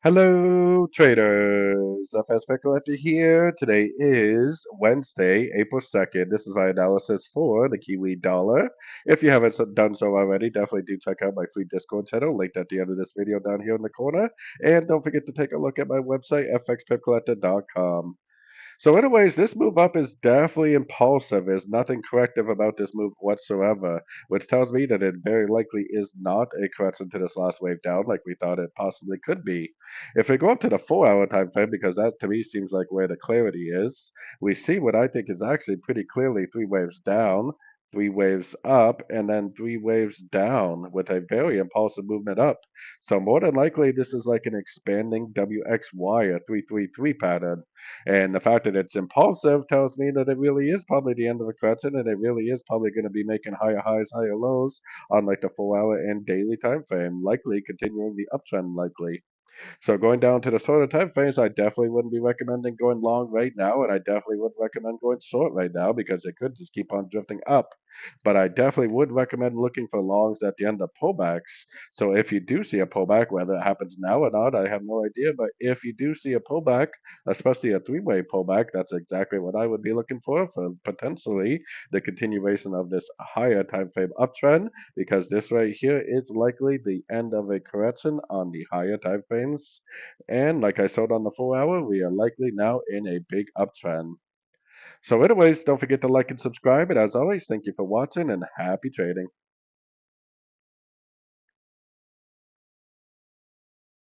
Hello, traders. FX Pip Collector here. Today is Wednesday, April 2nd. This is my analysis for the Kiwi dollar. If you haven't done so already, definitely do check out my free Discord channel linked at the end of this video down here in the corner. And don't forget to take a look at my website, fxpipcollector.com. So, anyways, this move up is definitely impulsive. There's nothing corrective about this move whatsoever, which tells me that it very likely is not a correction to this last wave down like we thought it possibly could be. If we go up to the 4 hour time frame, because that to me seems like where the clarity is, we see what I think is actually pretty clearly three waves down, three waves up, and then three waves down with a very impulsive movement up. So more than likely, this is like an expanding WXY, a 333 pattern. And the fact that it's impulsive tells me that it really is probably the end of a correction, and it really is probably going to be making higher highs, higher lows on like the 4 hour and daily time frame, likely continuing the uptrend likely. So going down to the shorter time frames, I definitely wouldn't be recommending going long right now, and I definitely wouldn't recommend going short right now because it could just keep on drifting up. But I definitely would recommend looking for longs at the end of pullbacks. So if you do see a pullback, whether it happens now or not, I have no idea. But if you do see a pullback, especially a three-way pullback, that's exactly what I would be looking for potentially the continuation of this higher time frame uptrend, because this right here is likely the end of a correction on the higher time frames. And like I showed on the 4 hour, we are likely now in a big uptrend. So anyways, don't forget to like and subscribe. And as always, thank you for watching and happy trading.